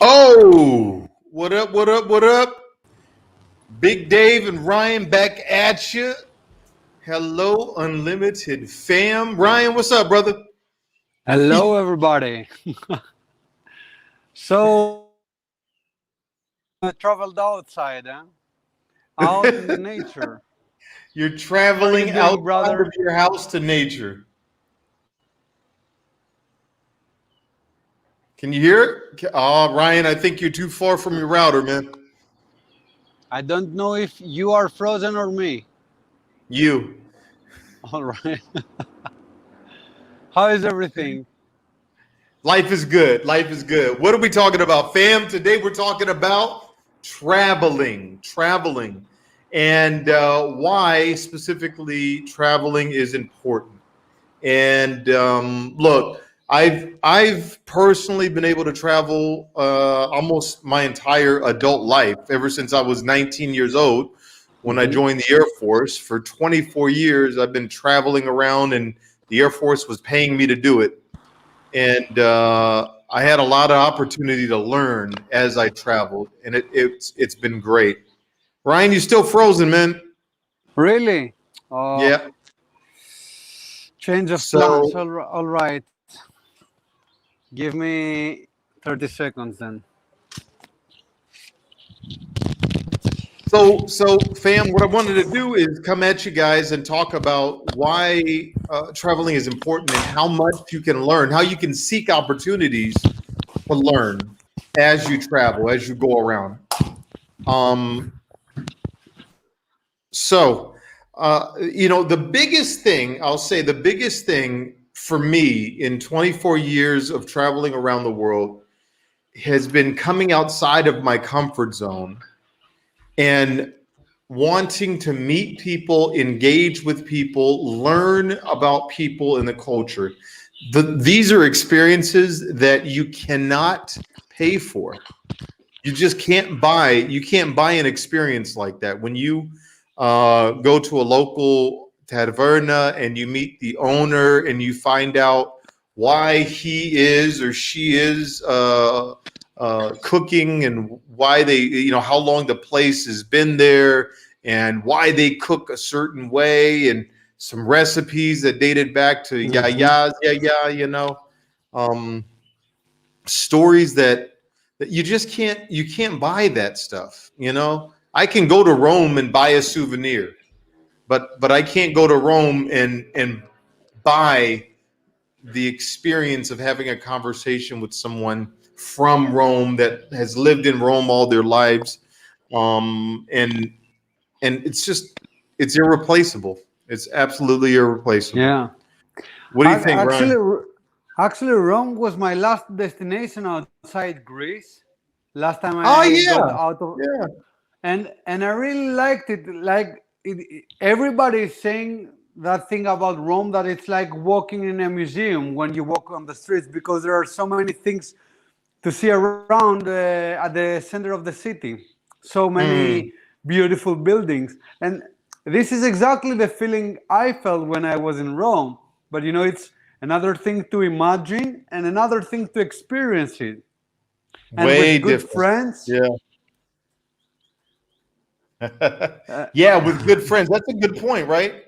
Oh, what up, what up, what up? Big Dave and Ryan back at you. Hello, Unlimited fam. Ryan, what's up, brother? Hello, everybody. So, traveled outside, huh? Out in the nature. You're How are you traveling doing, outside of brother? your house to nature. Can you hear it? Oh, Ryan, I think you're too far from your router, man. I don't know if you are frozen or me. You. All right. How is everything? Life is good. Life is good. What are we talking about, fam? Today we're talking about traveling, and why specifically traveling is important. And look, I've personally been able to travel almost my entire adult life, ever since I was 19 years old when I Hmm. joined the Air Force. For 24 years, I've been traveling around, and the Air Force was paying me to do it. And I had a lot of opportunity to learn as I traveled, and it's been great. Ryan, you still frozen, man? Really? Oh, Yeah. change of plans. So All right. Give me 30 seconds then. So, fam, what I wanted to do is come at you guys and talk about why traveling is important and how much you can learn, how you can seek opportunities to learn as you travel, as you go around. Um, the biggest thing, I'll say the biggest thing for me in 24 years of traveling around the world has been coming outside of my comfort zone and wanting to meet people, engage with people, learn about people and the culture. These are experiences that you cannot pay for. You just can't buy. You can't buy an experience like that. When you go to a local taverna and you meet the owner and you find out why he is or she is cooking, and why they, how long the place has been there, and why they cook a certain way, and some recipes that dated back to Hmm. um, stories that you can't buy that stuff. I can go to Rome and buy a souvenir, but I can't go to Rome and buy the experience of having a conversation with someone from Rome that has lived in Rome all their lives. And it's irreplaceable. It's absolutely irreplaceable. Yeah. What do you think, Actually, Ryan? Rome was my last destination outside Greece. Last time Oh I got yeah, out of, yeah. and I really liked it. Like everybody is saying that thing about Rome, that it's like walking in a museum when you walk on the streets, because there are so many things to see around at the center of the city. So many Mm. beautiful buildings, and this is exactly the feeling I felt when I was in Rome. But it's another thing to imagine and another thing to experience it, and Way with good different. friends. Yeah. uh, Yeah, with good friends. That's a good point, right?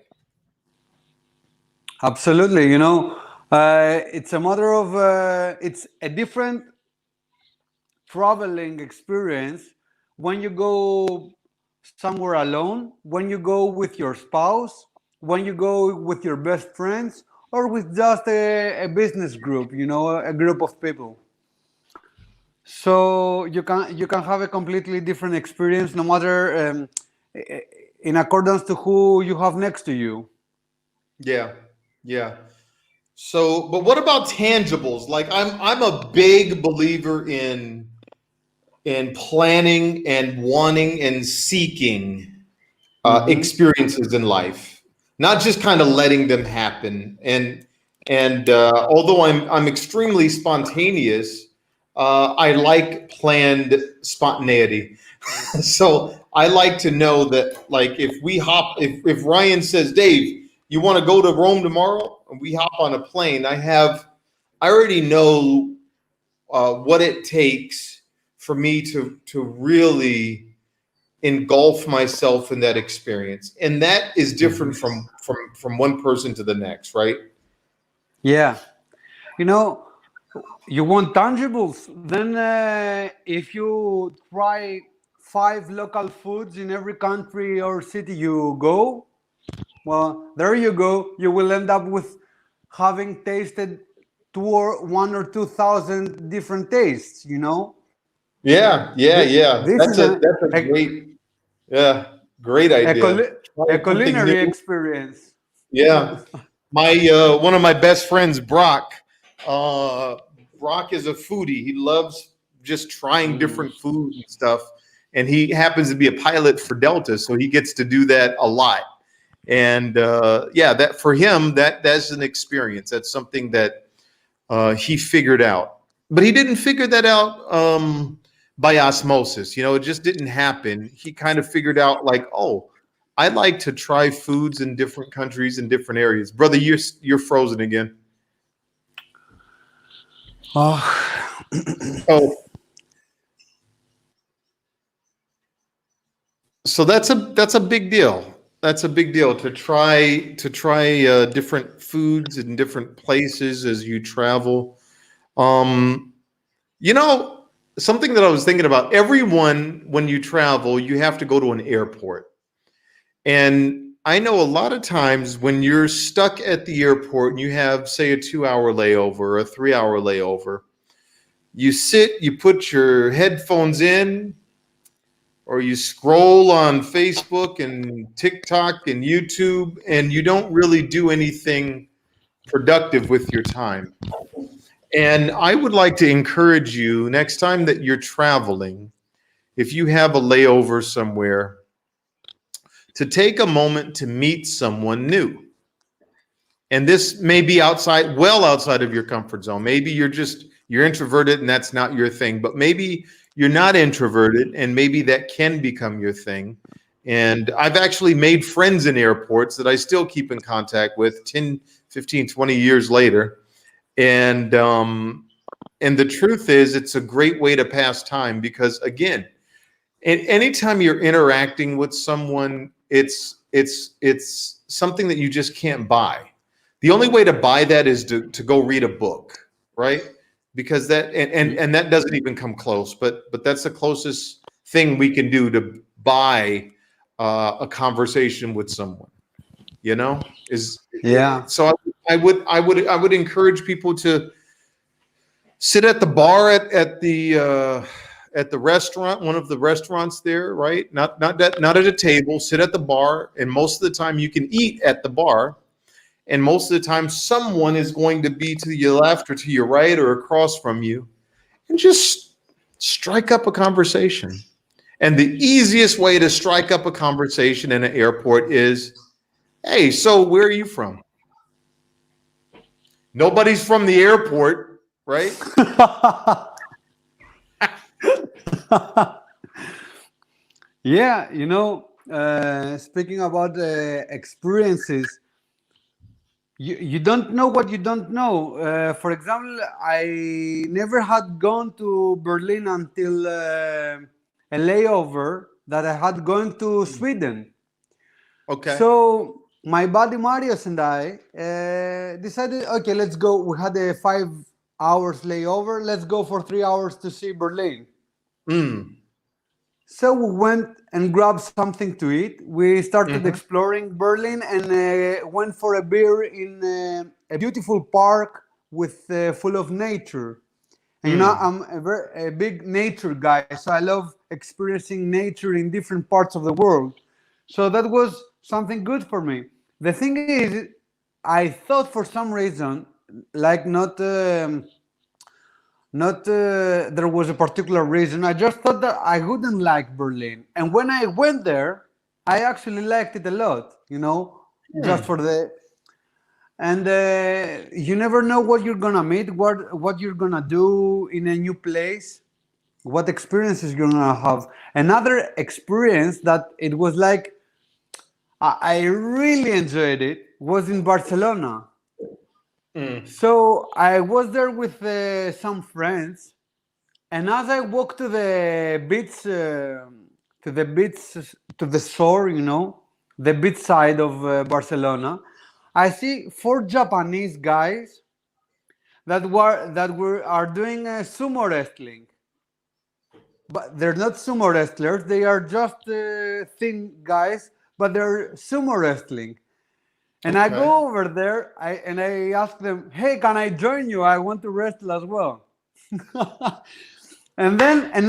Absolutely. It's a matter of it's a different traveling experience when you go somewhere alone, when you go with your spouse, when you go with your best friends, or with just a business group, a group of people. So you can have a completely different experience, no matter in accordance to who you have next to you. Yeah. Yeah. So, but what about tangibles? Like I'm a big believer in planning and wanting and seeking Hmm. experiences in life, not just kind of letting them happen. And although I'm extremely spontaneous, I like planned spontaneity. So I like to know that, like, if Ryan says, Dave, you want to go to Rome tomorrow, and we hop on a plane, I already know what it takes for me to really engulf myself in that experience, and that is different from one person to the next, right? Yeah. You know, you want tangibles? Then, if you try 5 local foods in every country or city you go, well, there you go. You will end up with having tasted 1 or 2 thousand different tastes. You know, Yeah, yeah, Th- yeah. this is That's a great, yeah, great idea. Try a something culinary new. experience. Yeah. My one of my best friends, Brock. Uh, Brock is a foodie. He loves just trying Mm. different food and stuff. And he happens to be a pilot for Delta, so he gets to do that a lot. And yeah, that for him, that's an experience. That's something that he figured out. But he didn't figure that out by osmosis. You know, it just didn't happen. He kind of figured out like, oh, I like to try foods in different countries and different areas. Brother, you're frozen again. Oh, Oh, so that's a big deal. That's a big deal to try different foods in different places as you travel. Um, you know, something that I was thinking about. Everyone, when you travel, you have to go to an airport. And I know a lot of times when you're stuck at the airport and you have, say, a 2 hour layover or a 3 hour layover, you sit, you put your headphones in, or you scroll on Facebook and TikTok and YouTube, and you don't really do anything productive with your time. And I would like to encourage you next time that you're traveling, if you have a layover somewhere, to take a moment to meet someone new. And this may be well outside of your comfort zone. Maybe you're introverted and that's not your thing, but maybe you're not introverted and maybe that can become your thing. And I've actually made friends in airports that I still keep in contact with 10, 15, 20 years later. And the truth is, it's a great way to pass time because, again, anytime you're interacting with someone, it's something that you just can't buy. The only way to buy that is to go read a book, right? Because and that doesn't even come close. But that's the closest thing we can do to buy a conversation with someone. You know, is yeah. so I would encourage people to sit at the bar at the restaurant, one of the restaurants there, right? Not at a table. Sit at the bar, and most of the time you can eat at the bar, and most of the time someone is going to be to your left or to your right or across from you, and just strike up a conversation. And the easiest way to strike up a conversation in an airport is, "Hey, so where are you from?" Nobody's from the airport, right? Yeah, you know, speaking about experiences, you don't know what you don't know. For example, I never had gone to Berlin until a layover that I had gone to Sweden. Okay. So my buddy Marius and I decided, okay, let's go. We had a 5 hours layover. Let's go for 3 hours to see Berlin. Mm. So we went and grabbed something to eat. We started Hmm. exploring Berlin and went for a beer in a beautiful park with full of nature. And you know, Mm. I'm a big nature guy, so I love experiencing nature in different parts of the world. So that was something good for me. The thing is, I thought for some reason, like not there was a particular reason. I just thought that I wouldn't like Berlin, and when I went there, I actually liked it a lot. You know, just Hmm. for the and you never know what you're gonna meet, what you're gonna do in a new place, what experiences you're gonna have. Another experience that it was like I really enjoyed it was in Barcelona. Mm. So I was there with some friends, And as I walk to the beach, to the shore, the beach side of Barcelona, I see four Japanese guys that are doing sumo wrestling. But they're not sumo wrestlers; they are just thin guys, but they're sumo wrestling. And I Okay. go over there, and I ask them, "Hey, can I join you? I want to wrestle as well." And then an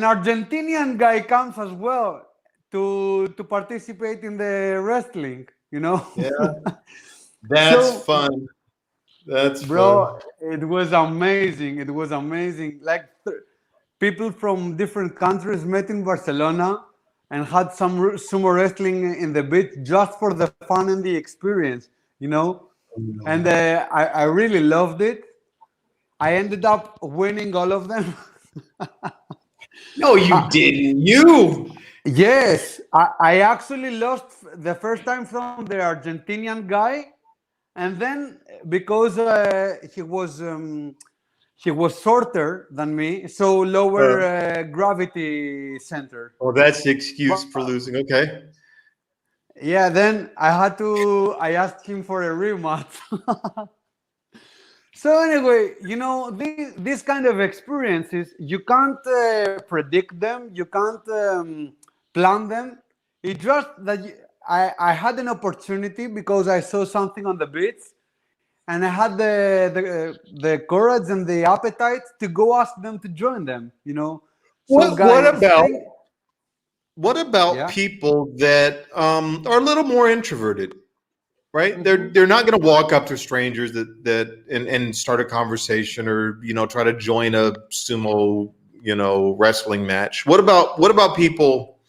Argentinian guy comes as well to participate in the wrestling. Yeah. That's So, fun. That's fun. bro, it was amazing. It was amazing. Like people from different countries met in Barcelona and had some sumo wrestling in the beach just for the fun and the experience. And I really loved it. I ended up winning all of them. No, you didn't. You. Yes, I actually lost the first time from the Argentinian guy, and then because he was shorter than me, so lower gravity center. Oh, that's the excuse But for losing. Okay. yeah, then I asked him for a rematch. So anyway, these kind of experiences, you can't predict them, you can't plan them. It's just that I had an opportunity because I saw something on the beach, and I had the courage and the appetite to go ask them to join them. So What guys, about think, what about yeah. people that are a little more introverted? Right? Hmm. They're not going to walk up to strangers and start a conversation or try to join a sumo wrestling match. What about people?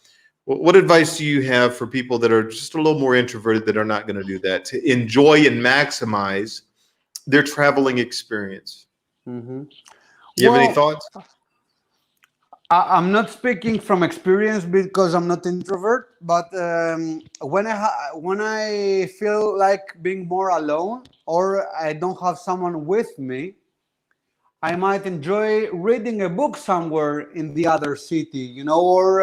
What advice do you have for people that are just a little more introverted that are not going to do that to enjoy and maximize their traveling experience? Hmm. You have any Well, thoughts? I'm not speaking from experience because I'm not introvert, but when I feel like being more alone or I don't have someone with me, I might enjoy reading a book somewhere in the other city, or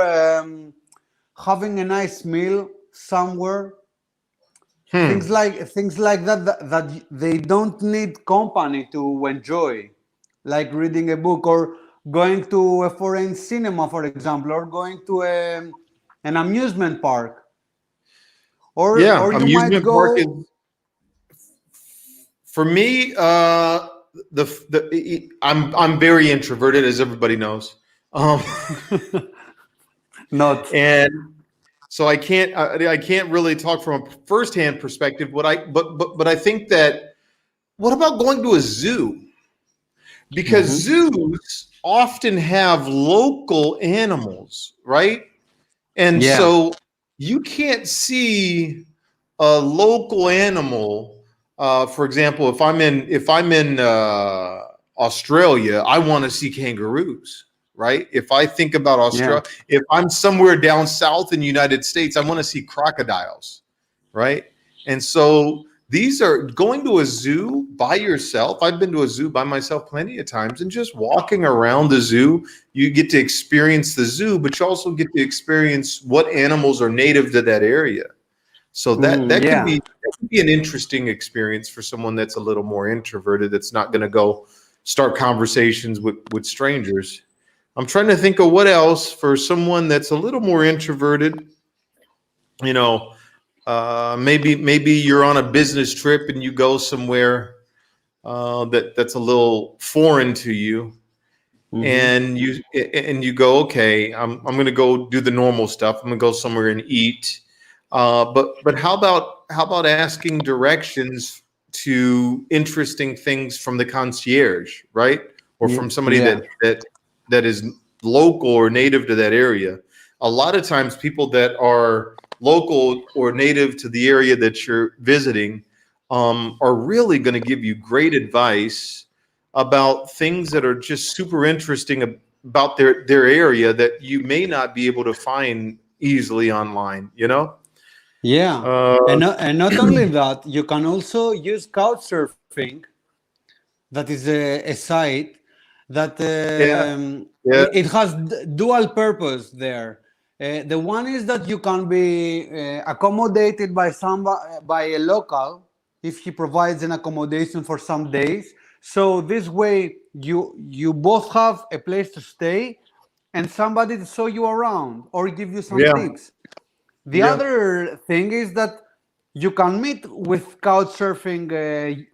having a nice meal somewhere. Things Hmm. like things like that they don't need company to enjoy, like reading a book or going to a foreign cinema, for example, or going to an amusement park, or Yeah, you might amusement park is go. for me. I'm very introverted, as everybody knows. Um, Not. and so I can't really talk from a firsthand perspective. But I think that what about going to a zoo? Because Hmm. zoos often have local animals, right? And Yeah. so you can't see a local animal. For example, if I'm in Australia, I want to see kangaroos, right? If I think about Yeah. Australia, if I'm somewhere down south in the United States, I want to see crocodiles, right? And so these are going to a zoo by yourself. I've been to a zoo by myself plenty of times, and just walking around the zoo, you get to experience the zoo, but you also get to experience what animals are native to that area. So that that could be Yeah. that could be an interesting experience for someone that's a little more introverted, that's not going to go start conversations with strangers. I'm trying to think of what else for someone that's a little more introverted. You know, maybe you're on a business trip and you go somewhere that's a little foreign to you, Hmm. and you go, okay, I'm going to go do the normal stuff. I'm going to go somewhere and eat. But how about asking directions to interesting things from the concierge, right? Or Yeah. from somebody Yeah. that is local or native to that area. A lot of times, people that are local or native to the area that you're visiting are really going to give you great advice about things that are just super interesting about their area that you may not be able to find easily online. Yeah. Uh, And not only that, you can also use Couchsurfing. That is a site that Yeah. Yeah. it has dual purpose there. The one is that you can be accommodated by by a local if he provides an accommodation for some days. So this way you both have a place to stay and somebody to show you around or give you some Yeah. tips. The Yeah. other thing is that you can meet with Couchsurfing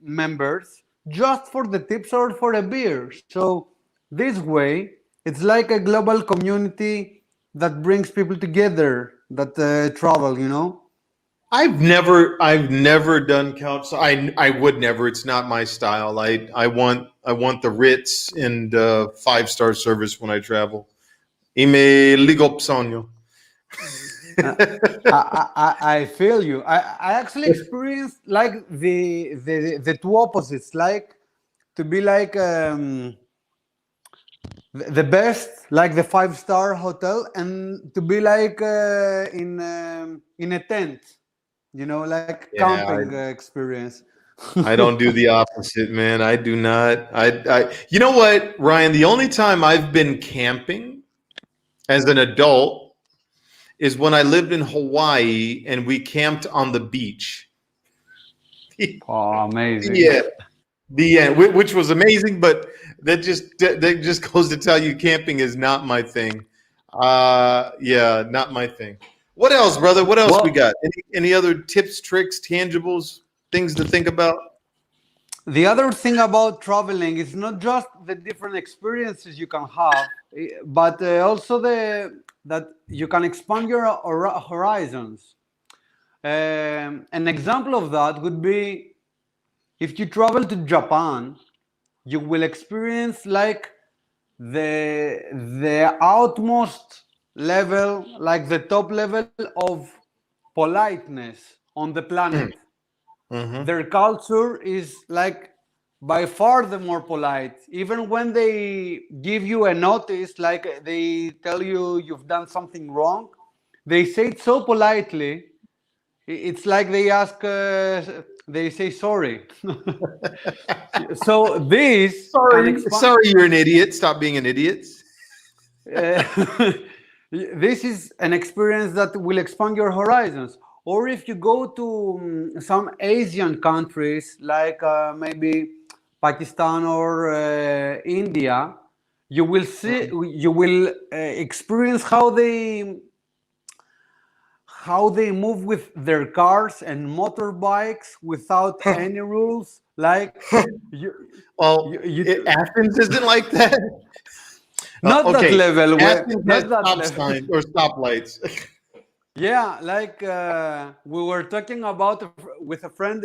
members just for the tips or for a beer. So this way, it's like a global community that brings people together that travel. You know. I've never done couch. I would never. It's not my style. I want the Ritz and 5-star service when I travel. Y me ligo sonio. I feel you. I actually experienced like the two opposites, like to be like the best, like the 5-star hotel, and to be like in a tent, you know, like Yeah, camping experience. I don't do the opposite, man. I do not. You know what, Ryan? The only time I've been camping as an adult is when I lived in Hawaii and we camped on the beach. Oh, amazing. Yeah, the end, which was amazing, but that just goes to tell you camping is not my thing. Yeah, not my thing. What else, brother? What else we Well, got? Any other tips, tricks, tangibles, things to think about? the other thing about traveling is not just the different experiences you can have, but also that you can expand your horizons. An example of that would be if you travel to Japan, you will experience like the utmost level, like the top level of politeness on the planet. Mm-hmm. Their culture is like by far the more polite. Even when they give you a notice, like they tell you you've done something wrong, they say it so politely. It's like they ask, they say sorry. So this can expand. Sorry, you're an idiot. Stop being an idiot. Uh, this is an experience that will expand your horizons. Or if you go to some Asian countries like maybe Pakistan or India, you will see, you will experience how they move with their cars and motorbikes without any rules. Like you, Well, Athens isn't like that. not that Okay, level. Athens has Not that stop level. signs or stoplights. Yeah, like we were talking about with a friend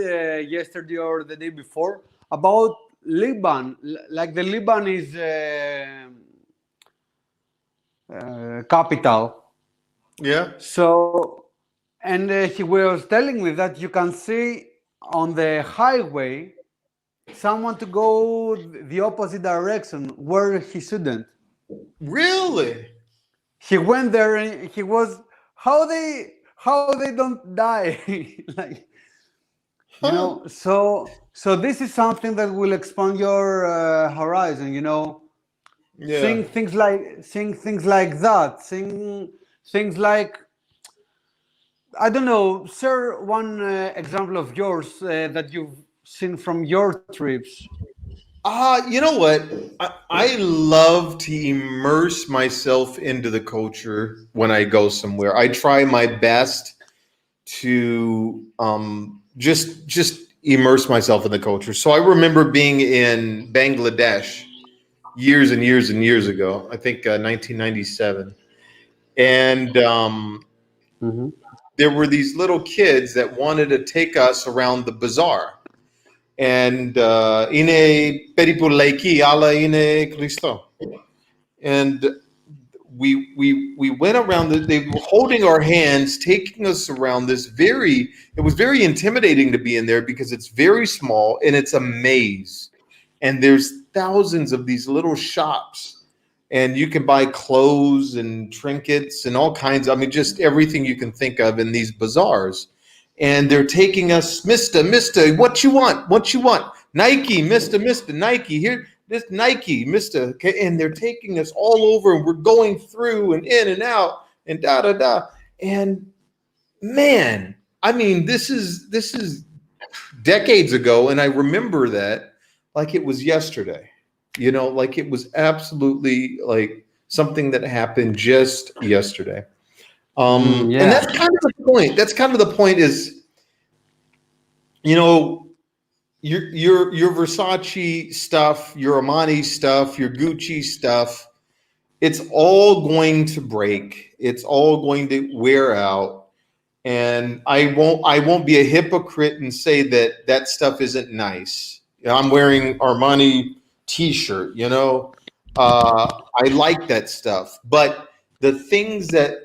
yesterday or the day before about Liban. Like the Liban is capital. Yeah. So, and he was telling me that you can see on the highway someone to go the opposite direction where he shouldn't. Really? He went there and he was how they don't die like you know. So this is something that will expand your horizon, you know. Yeah. Seeing things like that, seeing things like, I don't know, share one example of yours that you've seen from your trips. You know what? I love to immerse myself into the culture when I go somewhere. I try my best to just immerse myself in the culture. So I remember being in Bangladesh years and years and years ago. I think 1997, and Mm-hmm. there were these little kids that wanted to take us around the bazaar. And ine peripuleki ala ine Christo. And we went around. They were holding our hands, taking us around this very. It was very intimidating to be in there because it's very small and it's a maze, and there's thousands of these little shops, and you can buy clothes and trinkets and all kinds. I mean, just everything you can think of in these bazaars. And they're taking us, Mister, what you want? What you want? Nike, Mister, Nike. Here, this Nike, Mister, and they're taking us all over, and we're going through and in and out and da da da. And man, I mean, this is decades ago, and I remember that like it was yesterday. You know, like it was absolutely like something that happened just yesterday. Yeah. And that's kind of the point. That's kind of the point is, you know, your Versace stuff, your Armani stuff, your Gucci stuff, it's all going to break. It's all going to wear out. And I won't be a hypocrite and say that that stuff isn't nice. You know, I'm wearing Armani t-shirt, you know. I like that stuff. But the things that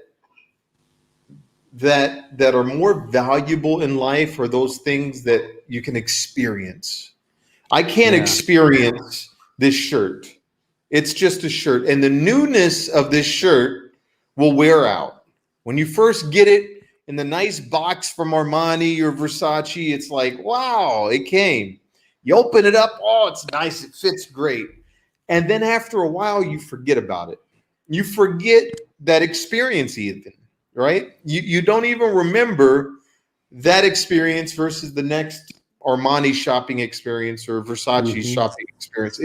are more valuable in life are those things that you can experience. I can't experience this shirt. It's just a shirt. And the newness of this shirt will wear out. When you first get it in the nice box from Armani or Versace, it's like, wow, it came. You open it up, oh, it's nice, it fits great. And then after a while, you forget about it. You forget that experience even, right? You don't even remember that experience versus the next Armani shopping experience or Versace shopping experience.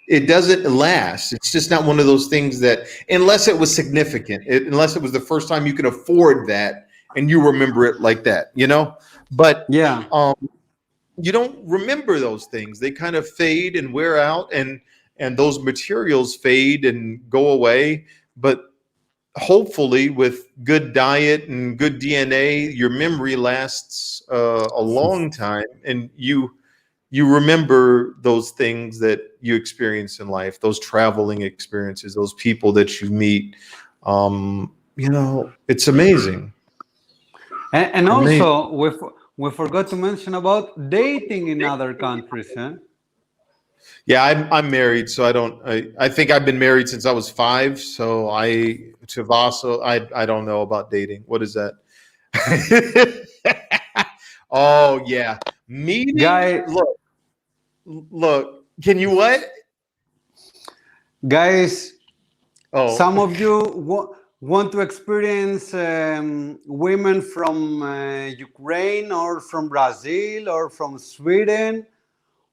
It doesn't last. It's just not one of those things that, unless it was significant, unless it was the first time you could afford that and you remember it like that, you know? But you don't remember those things. They kind of fade and wear out, and those materials fade and go away. But hopefully with good diet and good DNA, your memory lasts a long time, and you remember those things that you experience in life, those traveling experiences, those people that you meet. You know, it's amazing. And also, we forgot to mention about dating in other countries, huh? Yeah, I'm married, so I think I've been married since I was 5. So I don't know about dating. What is that? Oh yeah, meeting. Guy, look. Can you what? Guys, Oh, some of you want to experience women from Ukraine or from Brazil or from Sweden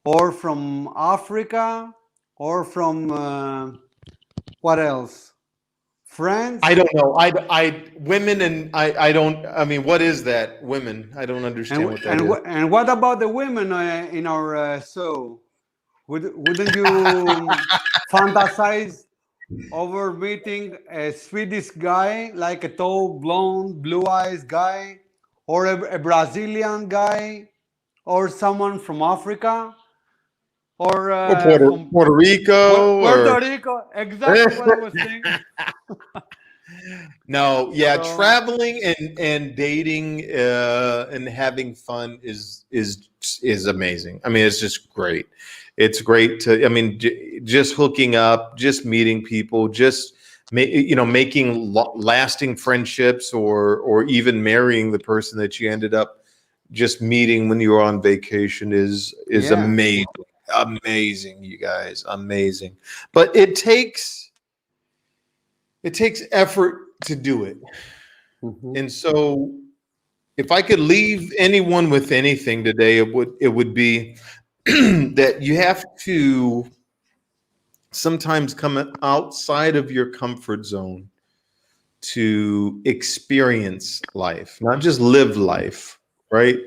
or from Africa or from what else? France? I don't know. Women and I don't. I mean, what is that? Women. I don't understand what that is. And what about the women in our show? Wouldn't you fantasize over meeting a Swedish guy, like a tall, blonde, blue eyes guy, or a Brazilian guy, or someone from Africa, or from Puerto Rico, Puerto Rico? Exactly what I was thinking. No, yeah, So- traveling and dating and having fun is amazing. I mean, it's just great. It's great to, I mean, just hooking up, just meeting people, just making lasting friendships, or even marrying the person that you ended up just meeting when you were on vacation is amazing, you guys, amazing. But it takes effort to do it. And so if I could leave anyone with anything today, it would be that you have to sometimes come outside of your comfort zone to experience life, not just live life, right?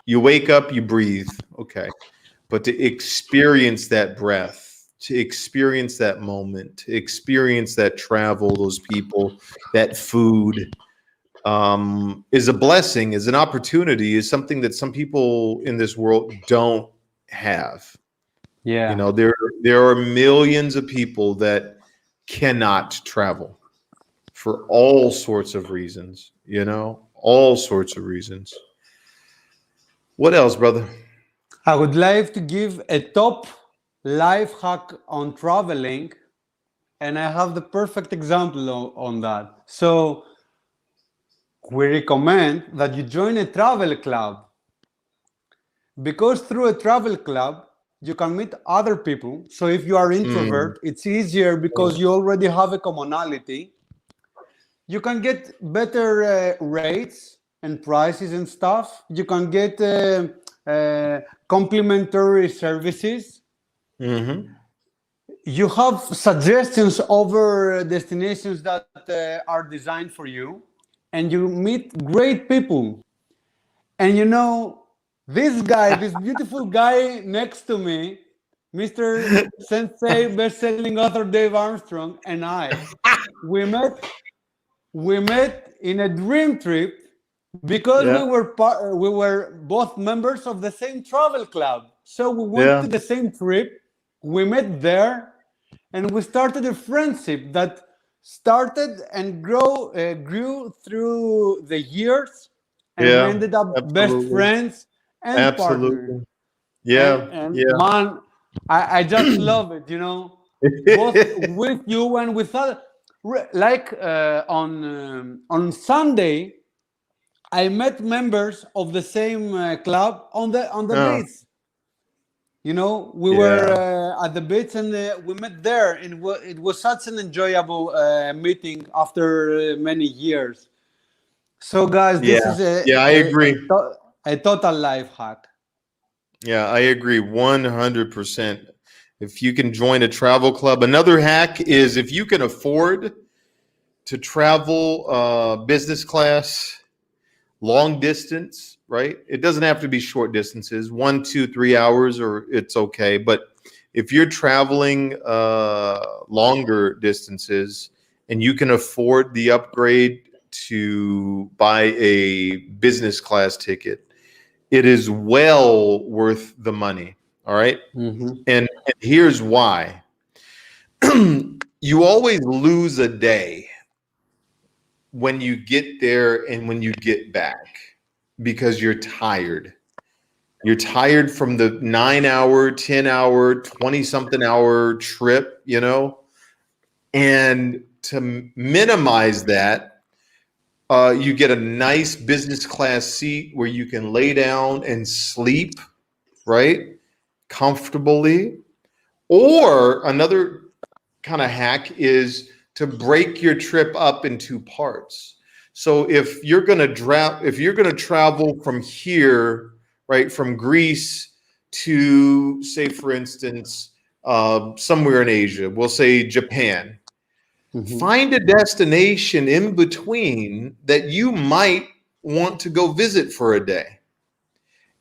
You wake up, you breathe, okay, but to experience that breath, to experience that moment, to experience that travel, those people, that food, is a blessing, is an opportunity, is something that some people in this world don't have. Yeah. You know, there are millions of people that cannot travel for all sorts of reasons, you know, all sorts of reasons. What else, brother? I would like to give a top life hack on traveling, and I have the perfect example on that. So we recommend that you join a travel club, because through a travel club you can meet other people. So if you are Mm. introvert, it's easier because you already have a commonality. You can get better rates and prices and stuff. You can get complimentary services. Hmm. You have suggestions over destinations that are designed for you, and you meet great people. And you know, this guy, this beautiful guy next to me, Mr. Sensei best-selling author Dave Armstrong, and I, we met in a dream trip because Yeah. we were both members of the same travel club. So we went Yeah. to the same trip, we met there, and we started a friendship that started and grew through the years, and we Yeah. ended up best Absolutely. friends and partners. Absolutely. And Yeah. Yeah. man, I just love it, you know, both with you and with other. Like on Sunday, I met members of the same club on the Oh, beach. You know, we were yeah. at the beach and we met there, and it was such an enjoyable meeting after many years. So, guys, this Yeah. is Yeah. I agree. a total life hack. Yeah. I agree 100%. If you can join a travel club, another hack is if you can afford to travel business class, long distance, right? It doesn't have to be short distances, 1, 2, 3 hours, or it's okay. But if you're traveling longer distances and you can afford the upgrade to buy a business class ticket, it is well worth the money. All right. Mm-hmm. And here's why. You always lose a day when you get there and when you get back because you're tired. You're tired from the 9 hour, 10 hour, 20 something hour trip, you know? And to minimize that, you get a nice business class seat where you can lay down and sleep, right? Comfortably. Or another kind of hack is to break your trip up into parts. So if you're gonna travel from here, right, from Greece to, say, for instance, somewhere in Asia, we'll say Japan. Mm-hmm. Find a destination in between that you might want to go visit for a day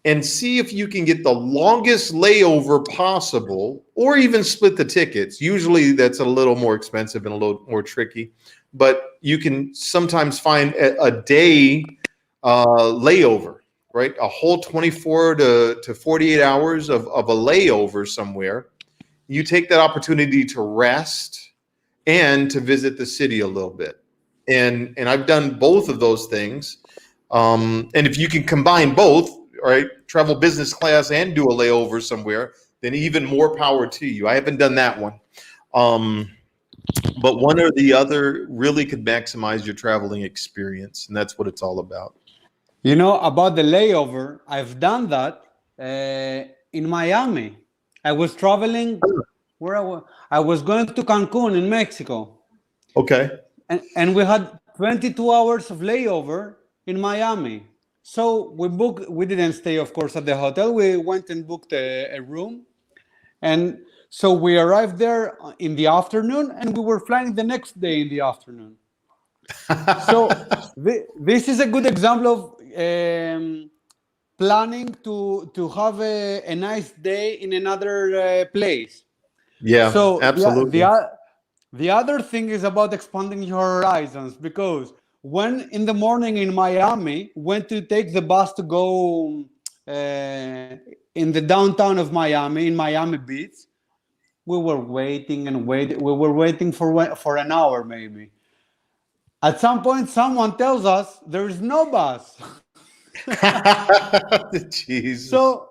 and see if you can get the longest layover possible, or even split the tickets. Usually that's a little more expensive and a little more tricky, but you can sometimes find a day layover, right? A whole 24 to 48 hours of a layover somewhere. You take that opportunity to rest and to visit the city a little bit. And I've done both of those things. And if you can combine both, right, travel business class and do a layover somewhere, then even more power to you. I haven't done that one. Um, but one or the other really could maximize your traveling experience, and that's what it's all about. You know, about the layover, I've done that in Miami. I was traveling I was going to Cancun in Mexico, Okay. and we had 22 hours of layover in Miami. So we didn't stay, of course, at the hotel. We went and booked a room. And so we arrived there in the afternoon, and we were flying the next day in the afternoon. So this is a good example of planning to have a nice day in another place. Yeah, So absolutely. the other thing is about expanding your horizons, because when in the morning in Miami, went to take the bus to go in the downtown of Miami, in Miami Beach, we were waiting and waiting. We were waiting for an hour maybe. At some point, someone tells us there is no bus. Jesus. So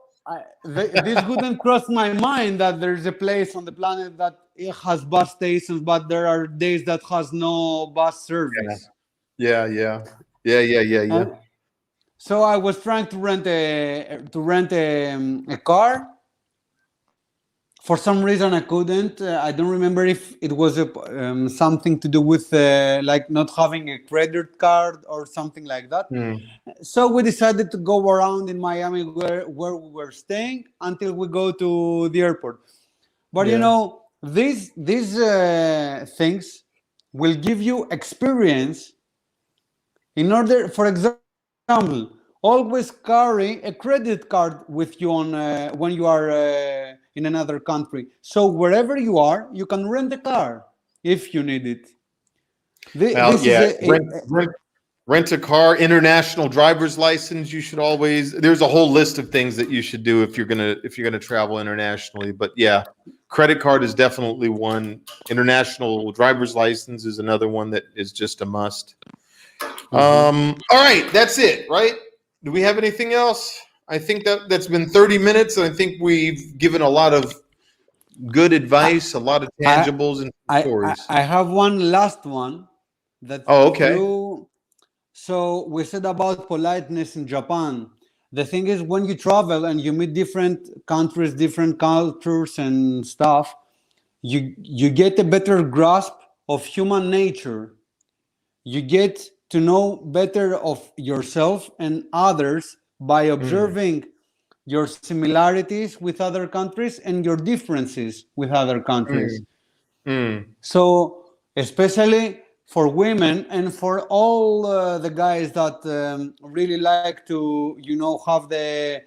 this wouldn't cross my mind that there's a place on the planet that it has bus stations, but there are days that has no bus service. Yeah, yeah. Yeah, yeah, yeah, yeah. And so I was trying to rent a car, for some reason I couldn't. I don't remember if it was something to do with like not having a credit card or something like that. Mm, So we decided to go around in Miami where we were staying until we go to the airport. But you yeah. know, these things will give you experience. In order, for example, always carry a credit card with you on when you are in another country. So wherever you are, you can rent a car if you need it. Well, This is yeah. Rent a car, international driver's license. You should always. There's a whole list of things that you should do if you're gonna travel internationally. But yeah, credit card is definitely one. International driver's license is another one that is just a must. All right, that's it, right? Do we have anything else? I think that's been 30 minutes, and I think we've given a lot of good advice, a lot of tangibles and stories. I have one last one that Oh, okay. through. So we said about politeness in Japan. The thing is, when you travel and you meet different countries, different cultures and stuff, you get a better grasp of human nature. You get to know better of yourself and others by observing your similarities with other countries and your differences with other countries. So, especially for women and for all the guys that really like to, you know, have the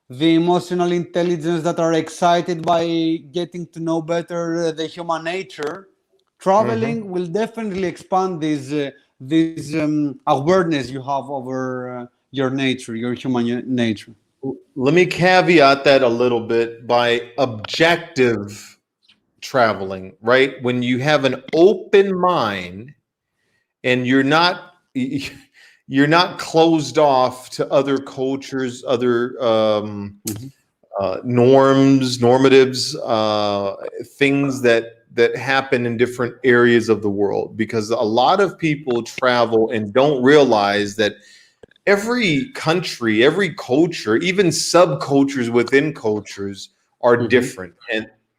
emotional intelligence, that are excited by getting to know better the human nature, traveling will definitely expand this awareness you have over your nature, your human nature. Let me caveat that a little bit by objective traveling, right? When you have an open mind and you're not closed off to other cultures, other norms, normatives, things that happen in different areas of the world, because a lot of people travel and don't realize that every country, every culture, even subcultures within cultures are different.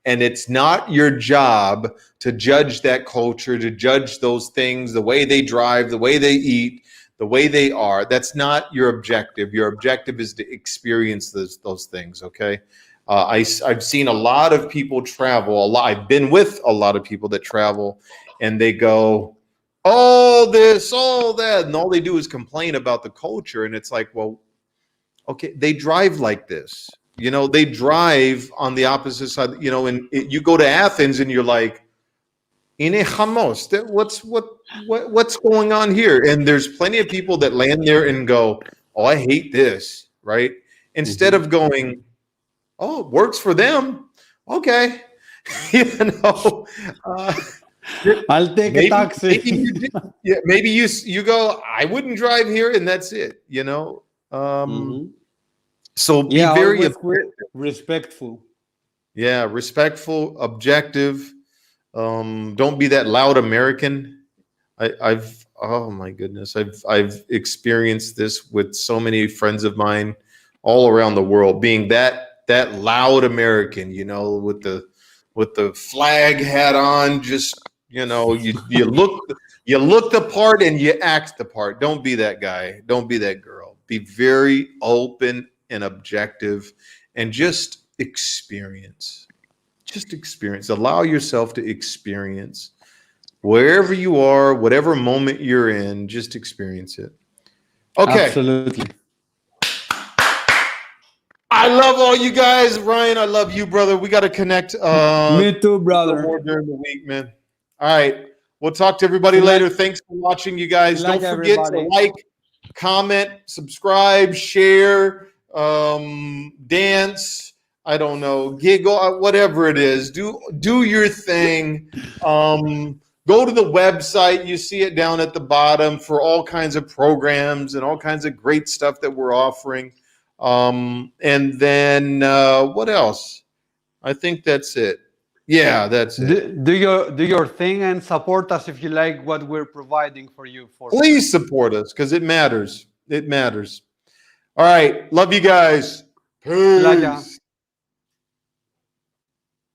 And it's not your job to judge that culture, to judge those things, the way they drive, the way they eat, the way they are. That's not your objective. Your objective is to experience those things, okay? I've seen a lot of people travel. I've been with a lot of people that travel, and they go, all this, all that, and all they do is complain about the culture. And it's like, well, okay, they drive like this. You know, they drive on the opposite side. You know, and you go to Athens, and you're like, "Ine chamos, what's going on here?" And there's plenty of people that land there and go, "Oh, I hate this," right? Instead of going, "Oh, it works for them." Okay, you know. I'll take a taxi. Maybe you go, I wouldn't drive here, and that's it, you know. So be very respectful. Yeah, respectful, objective. Don't be that loud American. I've oh my goodness, I've experienced this with so many friends of mine all around the world, being that loud American, you know, with the flag hat on, just, you know, you look the part and you act the part. Don't be that guy. Don't be that girl. Be very open and objective, and just experience. Just experience. Allow yourself to experience wherever you are, whatever moment you're in. Just experience it. Okay. Absolutely. I love all you guys. Ryan, I love you, brother. We got to connect. Me too, brother. More during the week, man. All right. We'll talk to everybody later. Thanks for watching, you guys. Don't forget to like, comment, subscribe, share, dance. I don't know, giggle, whatever it is. Do your thing. Go to the website. You see it down at the bottom for all kinds of programs and all kinds of great stuff that we're offering. And then what else? I think that's it. Yeah, that's it. Do your thing and support us if you like what we're providing for you. Please support us, because it matters. It matters. All right. Love you guys. Peace.